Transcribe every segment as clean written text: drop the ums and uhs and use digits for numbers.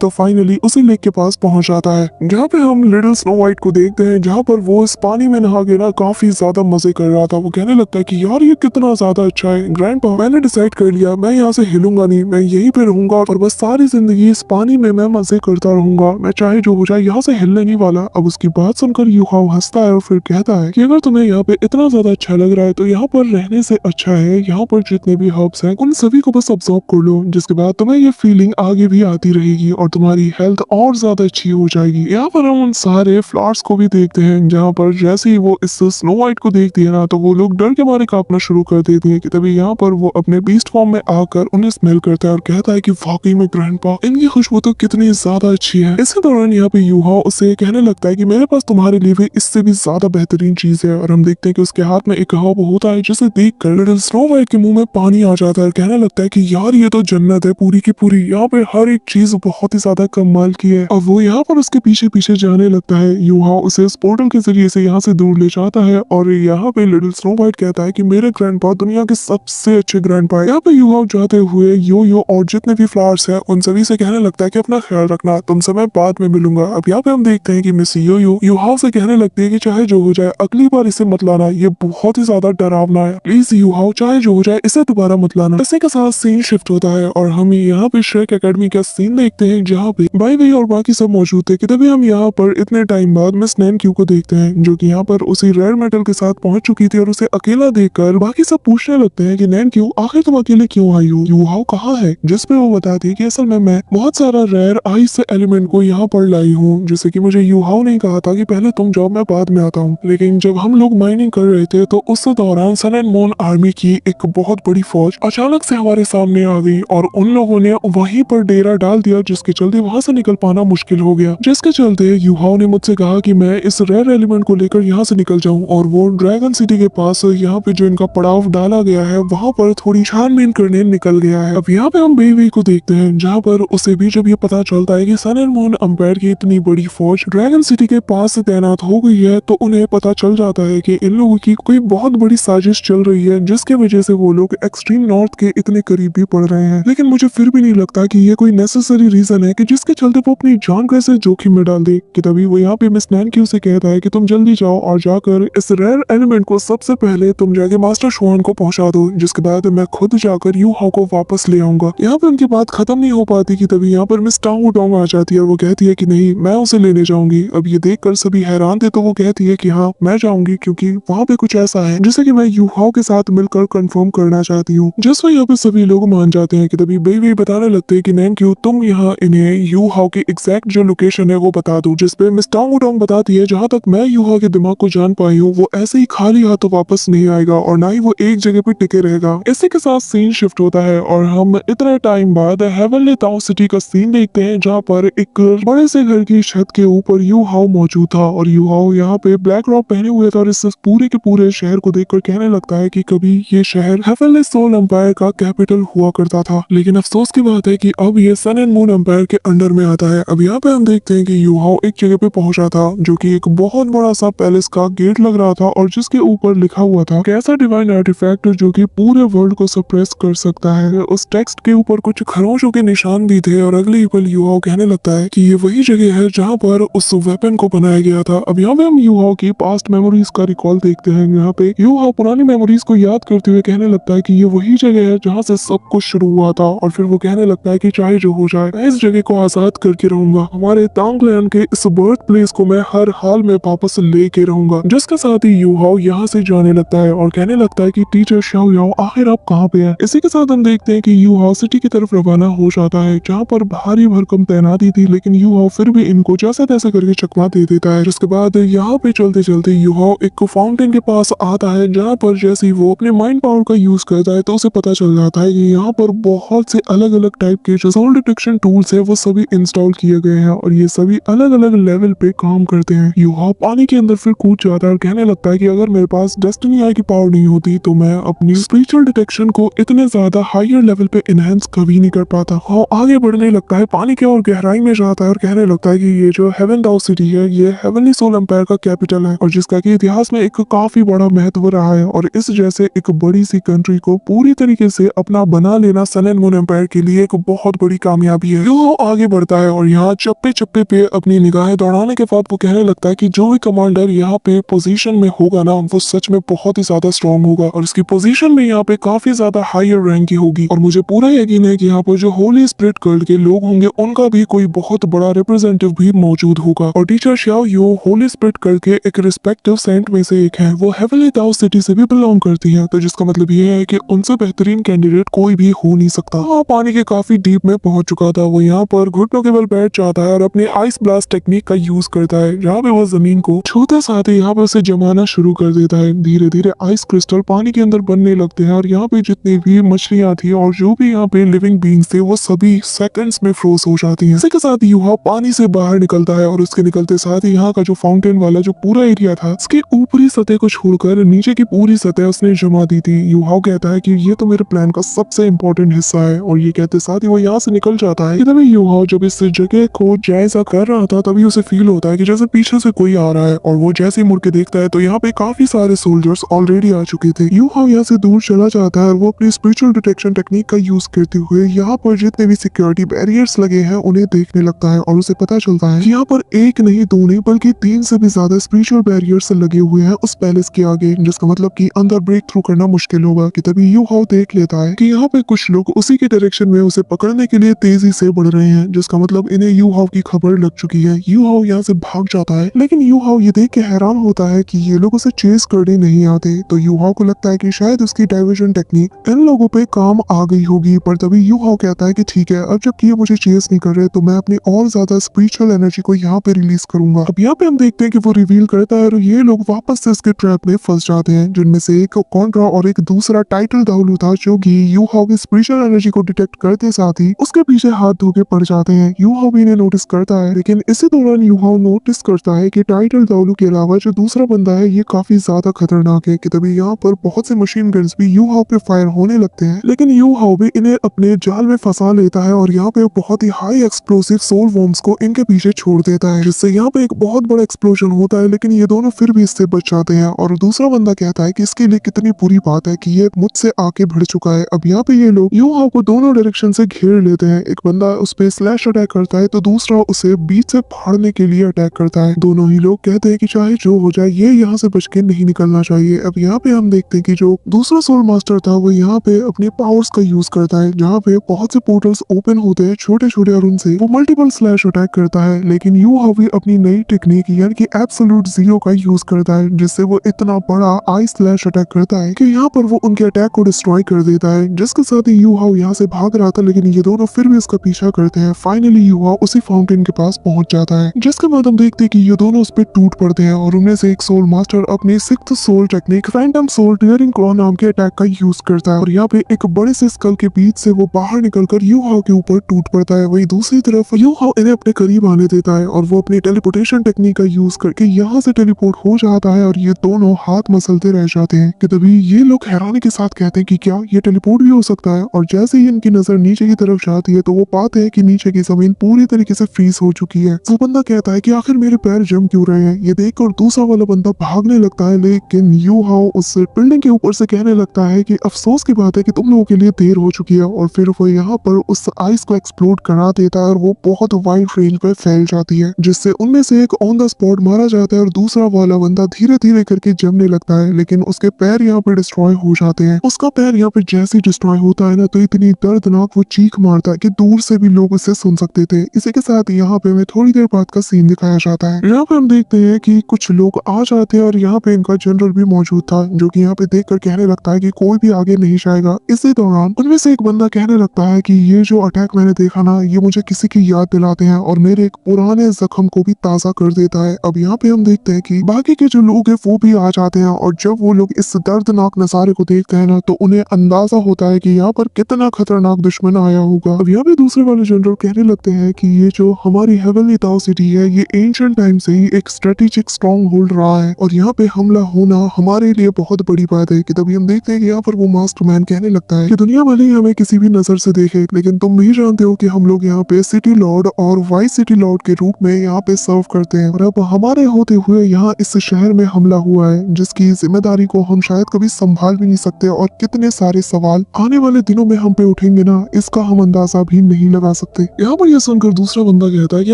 तो फाइनली उसी लेक के पास पहुंच जाता है, जहाँ पे हम लिटिल स्नो वाइट को देखते हैं, जहाँ पर वो इस पानी में नहा के ना काफी ज्यादा मजे कर रहा था। वो कहने लगता है कि यार ये कितना ज्यादा अच्छा है ग्रैंडपा, मैंने डिसाइड कर लिया मैं यहाँ से हिलूंगा नहीं, मैं यहीं पे रहूंगा और बस सारी जिंदगी इस पानी में मैं मजे करता रहूंगा, मैं चाहे जो हो जाए यहाँ से हिलने नहीं वाला। अब उसकी बात सुनकर यूहाओ हंसता है और फिर कहता है कि अगर तुम्हें यहाँ पे इतना ज्यादा अच्छा लग रहा है तो यहाँ पर रहने से अच्छा है यहाँ पर जितने भी हर्ब्स हैं उन सभी को बस ऑब्जॉर्व कर लो, जिसके बाद तुम्हें ये फीलिंग आगे भी आती रहेगी और तुम्हारी हेल्थ और ज्यादा अच्छी हो जाएगी। यहाँ पर हम उन सारे फ्लावर्स को भी देखते हैं, जहाँ पर जैसे ही वो इस स्नो वाइट को देखती है ना तो वो लोग डर के मारे कांपना शुरू कर देती है। कि तभी यहाँ पर वो अपने बीस्ट फॉर्म में आकर उन्हें स्मेल करता है और कहता है कि वाकई में ग्रैंडपा इनकी खुशबू तो कितनी ज्यादा अच्छी है। इसी दौरान यहाँ पे यूहाओ उसे कहने लगता है कि मेरे पास तुम्हारे लिए भी इससे भी ज्यादा बेहतरीन चीज है, और हम देखते हैं कि उसके हाथ में एक हर्ब होता है, जिसे देख कर लिटिल स्नो वाइट के मुंह में पानी आ जाता है और कहने लगता है कि यार ये तो जन्नत है पूरी की पूरी, यहाँ पे हर एक चीज बहुत ही ज्यादा कमाल की है। और वो यहाँ पर उसके पीछे पीछे जाने लगता है। यूहाओ उसे इस पोर्टल के जरिए से यहाँ से दूर ले जाता है और यहाँ पे लिटिल स्नो वाइट कहता है कि मेरे ग्रैंडपा दुनिया के सबसे अच्छे ग्रैंडपा है। यहाँ पे यूहाओ जाते हुए यो और जितने भी फ्लावर्स है उन सभी से कहने लगता है कि अपना ख्याल रखना, तुमसे मैं बाद में मिलूंगा। अब यहाँ पे हम देखते हैं कि मिस यो यूहाओ से कहने लगती है कि चाहे जो हो जाए अगली बार इसे मत लाना, ये बहुत ही ज्यादा डरावना है, प्लीज यूहाओ चाहे जो हो जाए इसे दोबारा मत लाना। इसी के साथ सीन शिफ्ट होता है और हम यहाँ पे श्रेक एकेडमी का सीन देखते हैं, जहाँ पे बाई और बाकी सब मौजूद थे। कि तभी हम यहाँ पर इतने टाइम बाद मिस नैनक्यू को देखते हैं, जो कि यहाँ पर उसी रेयर मेटल के साथ पहुंच चुकी थी और उसे अकेला देखकर बाकी सब पूछने लगते हैं कि नैनक्यू आखिर तुम अकेले क्यों आई हो, यूहाओ कहाँ है। जिसपे वो बताती है कि असल में मैं बहुत सारा रेयर आइस एलिमेंट को यहाँ पर लाई हूँ, जैसे कि मुझे यूहाओ ने कहा था कि पहले तुम जाओ मैं बाद में आता हूँ। लेकिन जब हम लोग माइनिंग कर रहे थे तो उस दौरान सन एंड मून आर्मी की एक बहुत बड़ी फौज अचानक से हमारे सामने आ गई और उन लोगों ने वहीं पर डेरा डाल दिया, जिसके चलते वहां से निकल पाना मुश्किल हो गया। जिसके चलते यूहाओ ने मुझसे कहा कि मैं इस रेयर एलिमेंट को लेकर यहाँ से निकल जाऊं और वो ड्रैगन सिटी के पास यहाँ पे जो इनका पड़ाव डाला गया है वहां पर थोड़ी छानबीन करने निकल गया है। अब यहाँ पे हम बेई को देखते हैं, जहाँ पर उसे भी जब ये पता चलता है कि सन एंड मून एम्पायर की इतनी बड़ी फौज ड्रैगन सिटी के पास से तैनात हो गई है, तो उन्हें पता चल जाता है कि इन लोगों की कोई बहुत बड़ी साजिश चल रही है, जिसके वजह से वो लोग एक्सट्रीम नॉर्थ के इतने करीब भी पड़ रहे हैं। लेकिन मुझे फिर भी नहीं लगता कि ये कोई नेसेसरी रीजन है कि जिसके चलते वो अपनी जान कैसे जोखिम में डाल दे। कि तभी वो यहाँ पे मिस नैनक्यू से कहता है कि तुम जल्दी जाओ और जाकर इस रेयर एलिमेंट को सबसे पहले तुम जाके मास्टर शुआन को पहुंचा दो, जिसके बाद मैं खुद जाकर यूहाओ को वापस ले आऊंगा। यहाँ पे उनकी बात खत्म नहीं हो पाती कि तभी यहाँ पर मिस टांग डोंग आ जाती है और वो कहती है कि नहीं मैं उसे लेने जाऊंगी। अब ये देखकर सभी हैरान थे, तो वो कहती है कि हाँ मैं जाऊंगी, क्योंकि वहाँ पे कुछ ऐसा है जिसे कि मैं यूहाओ के साथ मिलकर कंफर्म करना चाहती हूँ। जिस पर यहाँ पे सभी लोग मान जाते हैं। कि तभी बेई बताने लगते हैं कि नैनक्यू तुम यहाँ इन्हें यूहाओ की एग्जैक्ट जो लोकेशन है वो बता दो। जिसपे मिस टांग डोंग बताती है जहाँ तक मैं यूहाओ के दिमाग को जान पाई हूँ वो ऐसे ही खाली हाथों वापस नहीं आएगा और ना ही वो एक जगह पे टिके रहेगा। इसी के साथ सीन शिफ्ट होता है और हम इतने टाइम बाद हेवनली टाउन सिटी का सीन देखते हैं, जहाँ पर एक बड़े से घर की छत के ऊपर यूहाओ मौजूद था और यूहाओ यहाँ पे ब्लैक रॉक पहने हुए था और इस पूरे के पूरे शहर को देखकर कहने लगता है कि कभी ये शहर हेवनली सोल एम्पायर का कैपिटल हुआ करता था। लेकिन अफसोस की बात है कि अब ये सन एंड मून एम्पायर के अंडर में आता है। अब यहाँ पे हम देखते हैं कि यूहाओ एक जगह पे पहुंचा था, जो कि एक बहुत बड़ा सा पैलेस का गेट लग रहा था और जिसके ऊपर लिखा हुआ था कैसा डिवाइन आर्टिफैक्ट जो कि पूरे वर्ल्ड को सप्रेस कर सकता है। उस टेक्स्ट के ऊपर कुछ खरोंचों के निशान भी थे और अगले ही पल यूहाओ कहने लगता है कि ये वही जगह है जहाँ पर उस वेपन को बनाया गया था। अब यहाँ पे हम यूहाओ की पास्ट मेमोरीज का रिकॉल देखते हैं। यहाँ पे यूहाओ पुरानी मेमोरीज को याद करते हुए कहने लगता है कि ये वही जगह है जहाँ से सब कुछ शुरू हुआ था और फिर वो कहने लगता है कि चाहे जो हो जाए मैं इस जगह को आजाद करके रहूंगा, हमारे तांगलैन के इस बर्थ प्लेस को मैं हर हाल में वापस लेके रहूंगा। जिसके साथ ही यूहाओ यहाँ से जाने लगता है और कहने लगता है कि टीचर शाओ याओ आखिर आप कहाँ पे हैं। इसी के साथ हम देखते हैं कि यूहाओ सिटी की तरफ रवाना हो जाता है, जहाँ पर भारी भरकम तैनाती थी, लेकिन यूहाओ फिर भी इनको जैसे तैसे करके चकमा दे देता है। जिसके बाद यहाँ पे चलते चलते यूहाओ एक फाउंटेन के पास आता है, जहाँ पर जैसे ही वो अपने माइंड पावर का यूज करता है तो उसे पता चल जाता है कि यहाँ पर बहुत से अलग अलग टाइप के जो सोल डिटेक्शन टूल्स है वो सभी इंस्टॉल किए गए हैं और ये सभी अलग अलग लेवल पे काम करते हैं। यूहाओ पानी के अंदर फिर कूद जाता है और कहने लगता है कि अगर मेरे पास डेस्टिनी आई की पावर नहीं होती तो मैं अपनी स्पिरिचुअल डिटेक्शन को इतने ज्यादा हायर लेवल पे इनहेंस कभी नहीं कर पाता। हाँ आगे बढ़ने लगता है, पानी के और गहराई में जाता है और कहने लगता है कि ये जो हेवन टाउ सिटी है ये हेवनली सोल एम्पायर का कैपिटल है और जिसका कि इतिहास में एक काफी बड़ा महत्व रहा है और इस जैसे एक बड़ी सी कंट्री को पूरी तरीके से अपना बना लेना सन एंड मून एम्पायर के लिए एक बहुत बड़ी कामयाबी है। यूहाओ आगे बढ़ता है और यहाँ चप्पे चप्पे पे अपनी निगाहें दौड़ाने के बाद वो कहने लगता है कि जो भी कमांडर यहाँ पे पोजीशन में होगा ना वो सच में बहुत ही ज्यादा स्ट्रांग होगा और उसकी पोजीशन में यहाँ पे काफी ज्यादा हायर रैंक की होगी और मुझे पूरा यकीन है कि यहाँ पर जो होली स्पिरिट कल्ट के लोग होंगे उनका भी कोई बहुत बड़ा रिप्रेजेंटेटिव भी मौजूद होगा। और टीचर शाओ यो होली स्पिरिट कल्ट के एक रिस्पेक्टिव सेंट में से एक है, वो हेवनली ताओ सिटी से भी बिलोंग करती है, तो जिसका मतलब ये है कि उनसे बेहतरीन कैंडिडेट कोई भी हो नहीं सकता। हाँ, पानी के काफी डीप में पहुंच चुका था, वो यहाँ पर घुटनों के बल बैठ जाता है और अपनी आइस ब्लास्ट टेक्निक का यूज करता है, जहाँ पे वो जमीन को छूते साथ ही यहाँ पे उसे जमाना शुरू कर देता है। धीरे धीरे आइस क्रिस्टल पानी के अंदर बनने लगते हैं और यहाँ पे जितनी भी मछलियां थी और जो भी यहाँ पे लिविंग बींग्स थे वो सभी सेकंड्स में फ्रोज हो जाती हैं। इसी के साथ यूहाओ पानी से बाहर निकलता है और उसके निकलते साथ ही यहाँ का जो फाउंटेन वाला जो पूरा एरिया था उसके ऊपरी सतह को छोड़कर नीचे की पूरी सतह उसने जमा दी थी। यूहाओ कहता है कि ये तो मेरे प्लान का सबसे इम्पोर्टेंट हिस्सा है और ये कहते साथ ही वो यहाँ से निकल जाता है। तभी यूहाओ जब इस जगह को जायजा कर रहा था तभी उसे फील होता है कि जैसे पीछे से कोई आ रहा है और वो जैसे ही मुड़ के देखता है तो यहाँ पे काफी सारे सोल्जर्स ऑलरेडी आ चुके थे। यूहाओ यहाँ से दूर चला जाता है और वो अपनी स्पिरिचुअल डिटेक्शन टेक्निक का यूज करते हुए यहाँ पर जितने भी सिक्योरिटी बैरियर्स लगे हैं उन्हें देखने लगता है और उसे पता चलता है कि यहाँ पर एक नहीं दो नहीं बल्कि 3 से भी ज्यादा स्पिरिचुअल बैरियर्स लगे हुए हैं उस पैलेस के आगे, जिसका मतलब कि अंदर ब्रेक थ्रू करना मुश्किल होगा। कि तभी यूहाओ देख लेता है कि यहाँ पे कुछ लोग उसी के डायरेक्शन में उसे पकड़ने के लिए तेजी से बढ़ रहे हैं, जिसका मतलब इन्हें यूहाओ की खबर लग चुकी है। यूहाओ यहाँ से भाग जाता है लेकिन यूहाओ ये देख के हैरान होता है कि ये लोग उसे चेस करने नहीं आते, तो यूहाओ को लगता है कि शायद उसकी डाइवर्जन टेक्निक इन लोगों पे काम आ गई होगी। पर तभी यूहाओ कहता है कि ठीक है, अब जब ये मुझे चेस नहीं कर रहे तो मैं अपनी और ज्यादा स्पिरिचुअल एनर्जी को यहाँ पे रिलीज करूंगा। अब यहाँ पे हम देखते हैं कि वो रिवील करता है और ये लोग वापस से इसके ट्रैप में फंस जाते हैं, जिनमें से एक कॉन्ट्रा और एक दूसरा टाइटल दाउलू था जो कि यूहाओ की स्पिरिचुअल एनर्जी को डिटेक्ट करते साथ ही उसके पीछे हाथ धो के पड़ जाते हैं। यूहाओ भी इन्हें नोटिस करता है लेकिन इसी दौरान यूहाओ नोटिस करता है कि टाइटल दाउलू के अलावा जो दूसरा बंदा है ये काफी ज्यादा खतरनाक है। कि तभी यहाँ पर बहुत से मशीन गन्स भी यूहाओ पे फायर होने लगते हैं लेकिन यूहाओ भी इन्हें अपने जाल में फंसा लेता है और यहाँ पे बहुत ही हाई एक्सप्लोसिव सोल वॉर्म्स को इनके पीछे छोड़ देता है, जिससे यहाँ पे एक बहुत बड़ा एक्सप्लोजन होता है लेकिन ये दोनों फिर भी इससे बच जाते हैं। और दूसरा बंदा कहता है कि इसके लिए कितनी बुरी बात है कि ये मुझसे आके भिड़ चुका है। अब यहाँ पे ये लोग यूहाओ को दोनों डायरेक्शन से घेर लेते हैं, एक बंदा उस पे स्लैश अटैक करता है तो दूसरा उसे बीच से फाड़ने के लिए अटैक करता है। दोनों ही लोग कहते हैं कि चाहे जो हो जाए ये यहाँ से बच के नहीं निकलना चाहिए। अब यहाँ पे हम देखते हैं कि जो दूसरा सोल मास्टर था वो यहाँ पे अपने पावर्स का यूज करता है, जहाँ पे बहुत से पोर्टल्स ओपन होते हैं छोटे छोटे और उनसे वो मल्टीपल स्लैश अटैक करता है। लेकिन यूहाओ भी अपनी नई टेक्निक यानी कि एब्सोल्यूट जीरो का यूज करता है, जिससे वो इतना बड़ा आई स्लैश अटैक करता है कि यहाँ पर वो उनके अटैक को डिस्ट्रॉय कर देता है, जिसके साथ ही यूहाओ यहाँ से भाग रहा था लेकिन ये दोनों फिर भी उसका पीछा करते हैं। फाइनली यूहाओ उसी फाउंटेन के पास पहुंच जाता है, जिसके बाद हम देखते हैं कि ये दोनों उस पर टूट पड़ते हैं और उनमें से एक सोल मास्टर अपनी 6th soul technique phantom soul tearing claw नाम के अटैक का यूज करता है और यहाँ पे एक बड़े से स्कल के बीच से वो बाहर निकलकर यूहाओ के ऊपर टूट पड़ता है। वही दूसरी तरफ यूहाओ इन्हें अपने करीब आने देता है और वो अपनी टेलीपोर्टेशन टेक्निक का यूज करके यहाँ से टेलीपोर्ट हो जाता है और ये दोनों हाथ मसलते रह जाते हैं। कि तभी ये लोग हैरानी के साथ कहते हैं कि क्या ये टेलीपोर्ट भी हो सकता है, और जैसे ही इनकी नजर नीचे की तरफ जाती है तो वो पाते हैं कि नीचे की जमीन पूरी तरीके से फ्रीज हो चुकी है। वो बंदा कहता है कि आखिर मेरे पैर जम क्यों रहे हैं। ये देखकर दूसरा वाला बंदा भागने लगता है लेकिन यूहाओ उस बिल्डिंग के ऊपर से कहने लगता है कि अफसोस की बात है कि तुम लोगों के लिए देर हो चुकी है, और फिर वो यहाँ पर उस आइस को एक्सप्लोड करा देता है और वो बहुत वाइड रेंज पे फैल जाती है, जिससे उनमें से एक ऑन द स्पॉट मारा जाता है और दूसरा वाला बंदा धीरे धीरे करके जमने लगता है। लेकिन उसके पैर यहाँ पे डिस्ट्रॉय हो जाते हैं। उसका पैर यहाँ पे जैसे डिस्ट्रॉय होता है ना तो इतनी दर्दनाक वो चीख मारता है कि दूर से भी लोग उसे सुन सकते थे। इसी के साथ यहाँ पे हमें थोड़ी देर बाद का सीन दिखाया जाता है। यहाँ पे हम देखते हैं कि कुछ लोग आ जाते हैं और यहाँ पे इनका जनरल भी मौजूद था, जो कि यहाँ पे देखकर कहने लगता है कि कोई भी आगे नहीं जाएगा। इसी दौरान उनमें से एक बंदा कहने लगता है कि ये जो अटैक मैंने देखा ना ये मुझे किसी की याद दिलाते हैं और मेरे एक पुराने जख्म को भी ताजा कर देता है। अब यहाँ पे हम देखते हैं कि बाकी के जो लोग हैं वो भी आ जाते हैं और जब वो लोग इस दर्दनाक नजारे को देखते हैं ना तो उन्हें अंदाजा होता है कि यहाँ पर कितना खतरनाक दुश्मन आया होगा। अब यहाँ पे दूसरे वाले जनरल कहने लगते हैं कि ये जो हमारी हेवनली ताओ सिटी है ये एंशिएंट टाइम से ही एक स्ट्रेटेजिक स्ट्रॉन्ग होल्ड रहा है और यहाँ पे हमला होना हमारे लिए बहुत बड़ी बात है। कि तभी हम देखते हैं कि यहाँ पर वो मास्टरमैन कहने लगता है कि दुनिया भले ही हमें किसी भी नजर से देखे लेकिन तुम भी जानते हो कि हम लोग यहाँ पे सिटी लॉर्ड और वाइस सिटी लॉर्ड के रूप में यहाँ पे सर्व करते हैं, और अब हमारे होते हुए यहाँ इस शहर में हमला हुआ है जिसकी जिम्मेदारी को हम शायद कभी संभाल भी नहीं सकते, और कितने सारे सवाल आने वाले दिनों में हम पे उठेंगे ना इसका हम अंदाजा भी नहीं लगा सकते। यहाँ पर यह सुनकर दूसरा बंदा कहता है कि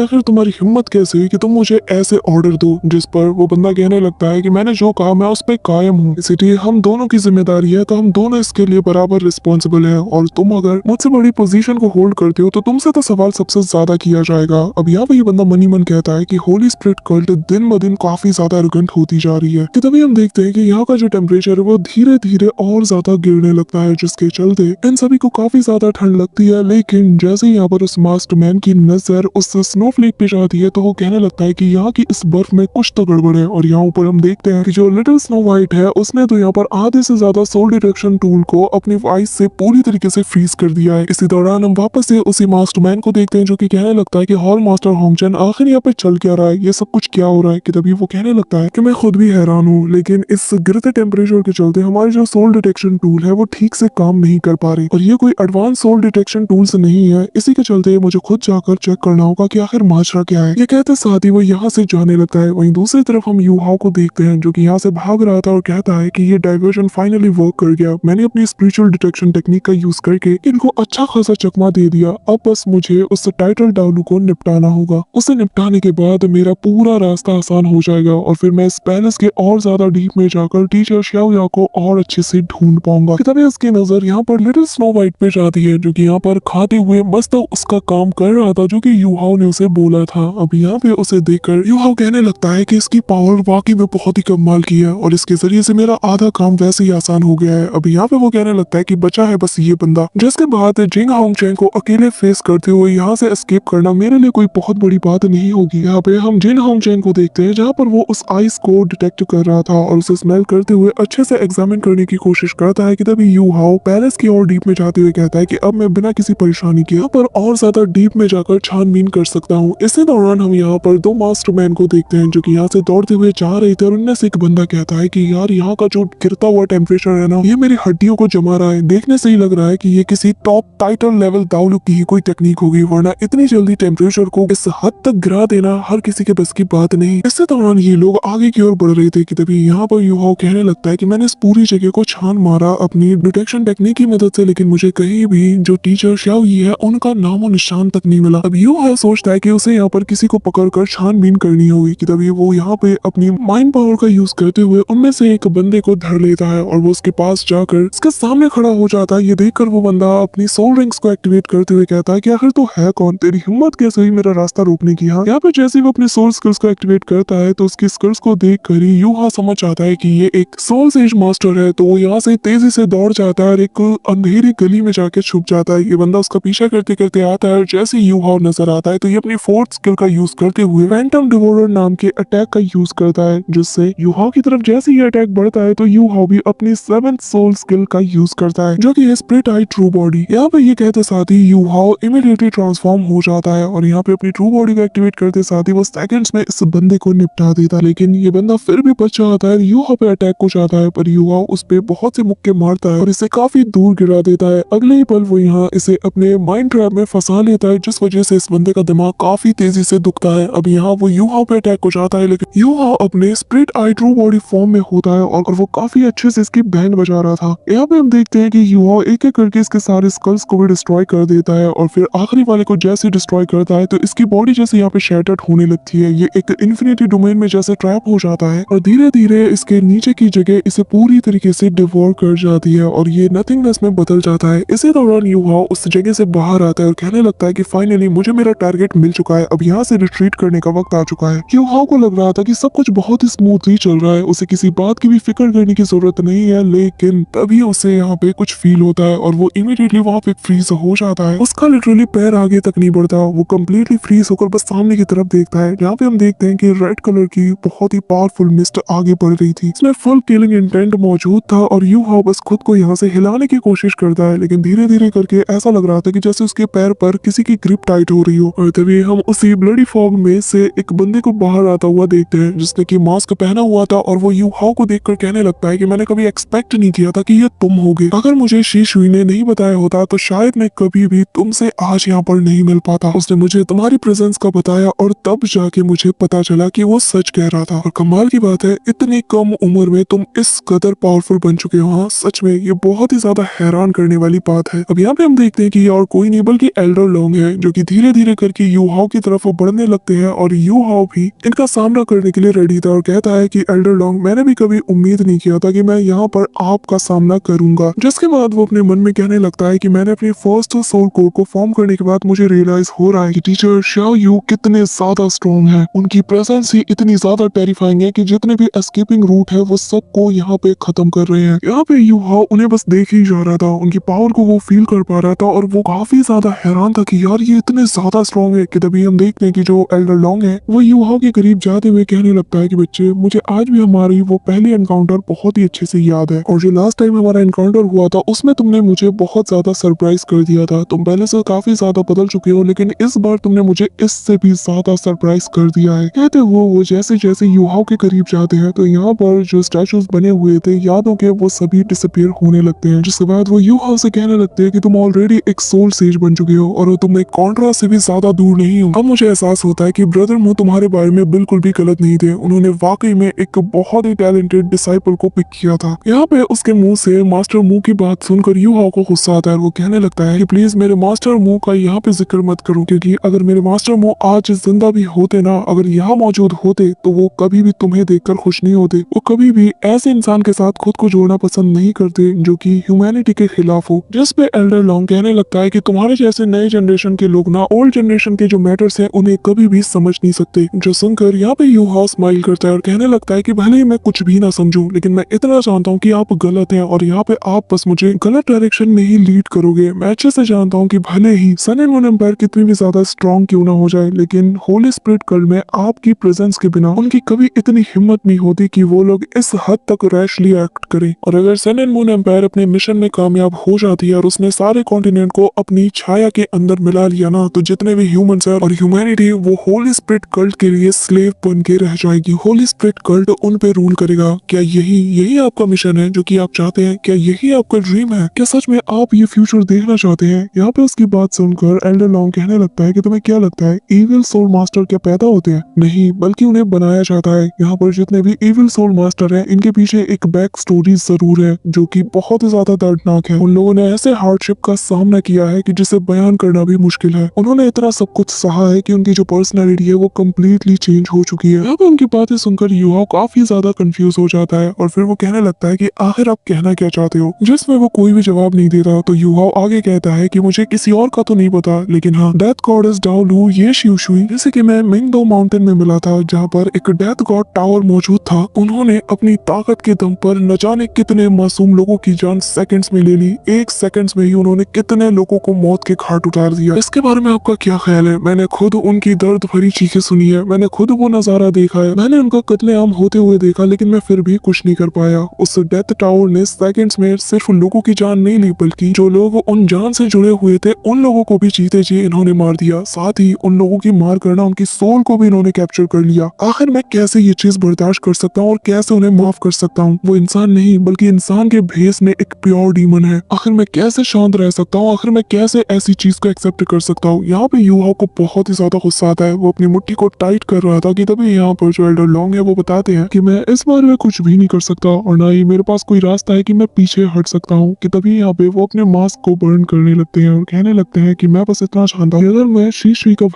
आखिर तुम्हारी हिम्मत कैसे हुई कि तुम मुझे ऐसे ऑर्डर दो, जिस पर वो बंदा कहने लगता है कि मैंने जो कहा मैं उस पर कायम हूँ, इसलिए हम दोनों की जिम्मेदारी है, तो हम दोनों इसके लिए बराबर रिस्पॉन्सिबल है, और तुम अगर मुझसे बड़ी पोजीशन को होल्ड करते हो तो तुमसे तो सवाल सबसे ज्यादा किया जाएगा। अब यहाँ पे ये बंदा मनी मन कहता है कि होली स्पिरिट कल्ट दिन ब दिन काफी ज्यादा एरोगेंट होती जा रही है। कि तभी हम देखते हैं कि यहाँ का जो टेम्परेचर है वो धीरे धीरे और ज्यादा गिरने लगता है, जिसके चलते इन सभी को काफी ज्यादा ठंड लगती है। लेकिन जैसे ही यहाँ पर उस मास्टरमैन की नजर उस स्नोफ्लेक पे जाती है तो वो कहने लगता है कि यहाँ की इस बर्फ में कुछ तो गड़बड़ है। और यहाँ ऊपर हम देखते हैं कि जो लिटिल स्नो व्हाइट है उसने तो यहाँ पर आधे से ज्यादा सोल डिटेक्शन टूल को अपनी वॉइस से पूरी तरीके से फ्रीज कर दिया है। इसी दौरान हम वापस से उसी मास्टरमैन को देखते हैं जो कि कहने लगता है कि हॉल मास्टर होंगचन आखिर यहाँ पे चल क्या रहा है, ये सब कुछ क्या हो रहा है। कि तभी वो कहने लगता है कि मैं खुद भी हैरान हूँ, लेकिन इस गिरते टेम्परेचर के चलते हमारी जो सोल डिटेक्शन टूल है वो ठीक से काम नहीं कर पा रही, और ये कोई एडवांस सोल डिटेक्शन टूल्स नहीं है। इसी के चलते मुझे खुद जाकर चेक करना होगा कि आखिर माजरा क्या है। ये कहते साथ ही वो यहाँ से जाने लगता है। वहीं दूसरी तरफ हम यूहाओ को देखते हैं जो कि यहाँ से भाग रहा था और कहता है कि ये डाइवर्जन फाइनली वर्क कर गया। मैंने अपनी स्पिरिचुअल डिटेक्शन टेक्निक का यूज करके इनको अच्छा खासा चकमा दे दिया। अब बस मुझे उस टाइटल डाउन को निपटाना होगा। उसे निपटाने के बाद मेरा पूरा रास्ता आसान हो जाएगा और फिर मैं इस पैलेस के और ज्यादा डीप में जाकर टीचर श्याओया को और अच्छे से ढूंढ पाऊंगा। तभी उसकी नजर यहाँ पर लिटिल स्नो व्हाइट पे जाती है जो कि यहाँ पर खाते हुए मस्त उसका काम कर रहा था जो कि यूहाओ ने उसे बोला था। अब यहाँ पे उसे देखकर यूहाओ कहने लगता है कि इसकी पावर वाकई में बहुत ही कमाल की है और इसके जरिए से मेरा आधा काम वैसे ही आसान हो गया है। अब यहाँ पे वो कहने लगता है कि बचा है बस ये बंदा, जिसके बाद जिंग होंगचैन को अकेले फेस करते हुए यहाँ से एस्केप करना मेरे लिए कोई बहुत बड़ी बात नहीं होगी। यहाँ पे हम जिन होंगचैन को देखते हैं जहाँ पर वो उस आइस को डिटेक्ट कर रहा था और उसे स्मेल करते हुए अच्छे से एग्जामिन करने की कोशिश करता है। कि तभी यूहाओ पैलेस की ओर डीप में जाते हुए कहता है कि अब मैं बिना किसी परेशानी के यहाँ पर और ज्यादा डीप में जाकर छानबीन कर सकता हूँ। इसी दौरान हम यहाँ पर दो मास्टरमैन को देखते हैं जो कि यहाँ से दौड़ते हुए जा रहे थे और उनमें से एक बंदा कहता है कि यार यहाँ का जो गिरता हुआ टेम्परेचर है ना, ये मेरी हड्डियों को जमा रहा है। देखने से ही लग रहा है कि ये किसी टॉप टाइटल लेवल दावलू की ही कोई टेक्निक होगी, वरना इतनी जल्दी टेम्परेचर को इस हद तक गिरा देना हर किसी के बस की बात नहीं। इसी दौरान ये लोग आगे की ओर बढ़ रहे थे कि तभी यहाँ पर यूहाओ कहने लगता है कि मैंने इस पूरी जगह को छान मारा अपनी डिटेक्शन टेक्निक की मदद से, लेकिन मुझे कहीं भी जो टीचर श्याओ यी है उनका नामो निशान तक नहीं मिला। अब यूहाओ सोचता है कि उसे यहाँ पर किसी को पकड़कर छानबीन करनी होगी। कि तभी वो यहाँ पे अपनी माइंड पावर का यूज करते हुए उनमें से एक बंदे को धर लेता है और वो उसके पास जाकर उसके सामने खड़ा हो जाता है। ये देखकर वो बंदा अपनी सोल रिंग्स को एक्टिवेट करते हुए कहता है कि आखिर तो है कौन, तेरी हिम्मत कैसे हुई मेरा रास्ता रोकने की। यहाँ पे जैसे ही वो अपने सोल स्किल्स को एक्टिवेट करता है तो उसकी स्किल्स को देख कर ही यूहा समझ आता है कि ये एक सोल सेज मास्टर है। तो वो यहाँ से तेजी से दौड़ जाता है और एक अंधेरी गली में जाके छुप जाता है। ये बंदा उसका पीछा करते करते आता है और जैसे यूहा नजर आता है तो ये अपनी फोर्थ स्किल का यूज करते हुए फैंटम डिवोरर नाम के अटैक का यूज करता है, जिससे यूहा की तरफ जैसे ही अटैक बढ़ता है तो यूहा भी अपनी 7th सोल स्किल का यूज करता है जो कि है स्प्लिट आई ट्रू बॉडी। यहाँ पे ये कहते साथ ही यूहा इमीडिएटली ट्रांसफॉर्म हो जाता है और यहाँ पे अपनी ट्रू बॉडी को एक्टिवेट करते साथ ही वो सेकंड्स में इस बंदे को निपटा देता है। लेकिन ये बंदा फिर भी बच जाता है, यूहा पे अटैक को जाता है पर यूहा उस पे बहुत से मुक्के मारता है और इसे काफी दूर गिरा देता है। अगले ही पल वो यहाँ इसे अपने माइंड ट्रैप में फंसा लेता है, जिस वजह से इस बंदे का दिमाग काफी तेजी से दुखता है। अब यहाँ वो यूहा पे अटैक को जाता है लेकिन यूहा अपने स्प्लिट आई ट्रू बॉडी फॉर्म में होता है और वो काफी अच्छे से इसकी बैंड बजा रहा था। यहाँ पे हम देखते हैं कि यूहा एक एक करके इसके सारे स्कल्स को भी डिस्ट्रॉय कर देता है और फिर आखिरी वाले को जैसे डिस्ट्रॉय करता है तो इसकी बॉडी जैसे यहाँ पे शैटर्ड होने लगती है। ये एक इन्फिनिटी डोमेन में जैसे ट्रैप हो जाता है और धीरे धीरे इसके नीचे की जगह इसे पूरी तरीके से डिवोर कर जाती है और ये नथिंगनेस में बदल जाता है। इसी दौरान यूहा उस जगह से बाहर आता है और कहने लगता है कि फाइनली मुझे मेरा टारगेट मिल चुका है, अब यहाँ से रिट्रीट करने का वक्त आ चुका है। यूहा को लग रहा था कि सब कुछ बहुत ही स्मूथली चल रहा है, उसे किसी बात की भी फिक्र करने की जरूरत नहीं है, लेकिन तभी उसे यहाँ पे कुछ फील होता है और वो इमीडिएटली वहाँ पे फ्रीज हो जाता है। उसका लिटरली पैर आगे तक नहीं बढ़ता, वो कम्प्लीटली फ्रीज होकर बस सामने की तरफ देखता है। यहाँ पे हम देखते हैं कि रेड कलर की बहुत ही पावरफुल मिस्ट आगे बढ़ रही थी, इसमें फुल किलिंग इंटेंट मौजूद था और यूहा बस खुद को यहाँ से हिलाने की कोशिश करता है, लेकिन धीरे धीरे करके ऐसा लग रहा था कि जैसे उसके पैर पर किसी की ग्रिप टाइट हो रही हो। और तभी हम उसी ब्लडी फॉग में से एक बंदे को बाहर आता हुआ देखते हैं जिसने की मास्क पहना हुआ था और वो यूहा को देखकर कहने लगता है कि मैंने कभी एक्सपेक्ट नहीं किया था कि ये तुम होगे। अगर मुझे शीशुई ने नहीं बताया होता तो शायद मैं कभी भी तुमसे आज यहाँ पर नहीं मिल पाता। उसने मुझे तुम्हारी प्रेजेंस का बताया और तब जाके मुझे पता चला कि वो सच कह रहा था। और कमाल की बात है इतनी कम उम्र में तुम इस कदर पावरफुल बन चुके हो। हाँ सच में ये बहुत ही ज्यादा हैरान करने वाली बात है। अब यहाँ पे हम देखते हैं कि और कोई नहीं बल्कि एल्डर लॉन्ग है, जो कि धीरे धीरे करके यू हाओ की तरफ वो बढ़ने लगते हैं और यू हाओ भी इनका सामना करने के लिए रेडी था और कहता है कि एल्डर लॉन्ग, मैंने भी कभी उम्मीद नहीं किया था कि मैं यहाँ पर आपका सामना करूंगा। जिसके बाद वो अपने मन में कहने लगता है कि मैंने अपनी फर्स्ट सोल कोड को फॉर्म करने के बाद मुझे रियलाइज हो रहा है कि टीचर शाओ यू कितने ज्यादा स्ट्रॉन्ग है। उनकी प्रेजेंस ही इतनी ज्यादा टेरिफाइंग है कि जितने भी एस्केपिंग रूट है वो सबको यहाँ पे खत्म कर रहे हैं। यहाँ पे यू हाओ उन्हें बस देख ही जा रहा था, उनकी पावर को वो फील कर पा रहा था और वो काफी ज्यादा हैरान था कि यार ये इतने ज्यादा स्ट्रॉन्ग है। कि तभी हम देखते हैं कि जो एल्डर लॉन्ग है वो यू हाओ के करीब जाते हुए कहने लगता है कि बच्चे, मुझे आज भी हमारी वो पहली एनकाउंटर बहुत ही अच्छे से याद है और जो लास्ट टाइम हमारा एनकाउंटर हुआ था उसमें तुमने मुझे बहुत ज्यादा सरप्राइज कर दिया था। तुम पहले से काफी ज्यादा बदल चुके हो, लेकिन इस बार तुमने मुझे इससे भी ज्यादा सरप्राइज कर दिया है। कहते हुए वो जैसे जैसे यू हाओ के करीब जाते हैं तो यहाँ पर जो स्टैचूज बने हुए थे यादों के वो सभी डिसअपियर होने लगते हैं। जिसके बाद वो यू हाओ से कहने लगते हैं कि तुम ऑलरेडी एक सोल सेज बन चुके हो और तुम एक कॉन्ट्रा से भी ज्यादा दूर नहीं हो। अब मुझे एहसास होता है कि ब्रदर मू तुम्हारे बारे में बिल्कुल भी गलत नहीं थे। उन्होंने वाकई में एक बहुत ही टैलेंटेड डिसाइपल को पिक किया था। यहाँ पे उसके मुंह से मास्टर मू की बात सुनकर यू हाओ को गुस्सा आता है और वो कहने लगता है कि प्लीज मेरे मास्टर मू का यहाँ पे जिक्र मत करो, क्योंकि अगर मेरे मास्टर मू आज जिंदा भी होते ना, अगर यहाँ मौजूद होते तो वो कभी भी तुम्हें देखकर खुश नहीं होते। वो कभी भी ऐसे इंसान के साथ खुद को जोड़ना पसंद नहीं करते जो कि ह्यूमैनिटी के खिलाफ हो। जिस पे एल्डर लॉन्ग कहने लगता है कि तुम्हारे जैसे नए जनरेशन के लोग ना ओल्ड जनरेशन के जो मैटर्स हैं उन्हें कभी भी समझ नहीं सकते। जो सुनकर यहाँ पे यू हाओ स्माइल करता है और कहने लगता है कि भले ही मैं कुछ भी ना समझूं, लेकिन मैं इतना जानता हूँ कि आप गलत हैं और यहाँ पे आप बस मुझे गलत डायरेक्शन में ही लीड करोगे। मैं अच्छे से जानता हूँ कि भले ही सन एंड मून एम्पायर कितनी भी ज्यादा स्ट्रॉन्ग क्यों ना हो जाए, लेकिन होली स्पिरिट कल्ट में आपकी प्रेजेंस के बिना उनकी कभी इतनी हिम्मत नहीं होती कि वो लोग इस हद तक रैशली एक्ट करें। और अगर सन एंड मून एम्पायर अपने मिशन में कामयाब हो जाती है और उसने सारे कॉन्टिनेंट को अपनी छाया के अंदर मिला लिया ना, तो जितने भी ह्यूमंस है और ह्यूमैनिटी वो होली स्पिरिट कल्ट के लिए स्लेव बन के रह जाएगी। होली स्पिरिट कल्ट उन पे रूल करेगा। क्या यही यही आपका मिशन है जो कि आप चाहते हैं? क्या यही आपका ड्रीम है? क्या सच में आप ये फ्यूचर देखना चाहते हैं? यहाँ पे उसकी बात सुनकर एल्डर लॉन्ग कहने लगता है कि तुम्हें क्या लगता है इविल सोल मास्टर क्या पैदा होते हैं? नहीं, बल्कि उन्हें बनाया जाता है। यहाँ पर जितने भी इविल सोल मास्टर हैं इनके पीछे एक बैक स्टोरी जरूर है जो कि बहुत ही ज्यादा दर्दनाक है। उन लोगों ने ऐसे हार्डशिप का सामना किया है कि जिसे बयान करना भी मुश्किल है। उन्होंने इतना सब कुछ सहा है कि उनकी जो पर्सनैलिटी है वो कम्प्लीटली चेंज हो चुकी है। यहाँ पे उनकी बातें सुनकर यू हाओ काफी ज्यादा कंफ्यूज हो जाता है और फिर वो कहने लगता है कि आखिर आप कहना क्या चाहते हो? जिसमें वो कोई भी जवाब नहीं देता तो यू हाओ आगे कहता है कि मुझे किसी और का तो नहीं पता, लेकिन हाँ, डेथ गॉडेस डाओ लू ये शिवशुई जैसे कि मैं मिंगदो माउंटेन में मिला था जहाँ पर एक डेथ गॉड टावर मौजूद था। उन्होंने अपनी ताकत के दम पर न जाने कितने मासूम लोगों की जान सेकंड्स में ले ली। एक सेकंड्स में ही उन्होंने कितने लोगों को मौत के घाट उतार दिया। इसके बारे में आपका क्या ख्याल है? मैंने खुद उनकी दर्द भरी चीखें सुनी है, मैंने खुद वो नजारा देखा है, मैंने उनका कत्लेआम होते हुए देखा, लेकिन मैं फिर भी कुछ नहीं कर पाया। उस डेथ टावर ने सेकंड्स में सिर्फ लोगों की जान नहीं ली, बल्कि जो लोग उन जान से जुड़े हुए थे उन लोगों को भी जीते जी इन्होंने मार दिया। साथ ही उन लोगों की मार करना उनकी सोल को भी इन्होंने कैप्चर कर लिया। आखिर मैं कैसे ये चीज बर्दाश्त कर सकता हूँ और कैसे उन्हें माफ कर सकता हूँ? वो इंसान नहीं बल्कि इंसान के भेस में एक प्योर डीमन है। आखिर मैं कैसे शांत रह सकता हूँ? आखिर मैं कैसे ऐसी चीज को एक्सेप्ट कर सकता हूँ? यहाँ पे यू हाओ को बहुत ही ज्यादा गुस्सा आता है। वो अपनी मुट्ठी को टाइट कर रहा था कि तभी यहाँ पर जो एल्डर लॉन्ग है वो बताते हैं कि मैं इस बारे में कुछ भी नहीं कर सकता और ना ही मेरे पास कोई रास्ता है कि मैं पीछे हट सकता हूँ। कि तभी यहाँ पे वो अपने मास्क को बर्न करने लगते हैं और कहने लगते हैं कि मैं बस इतना चाहता हूँ कि अगर मैं श्री श्री का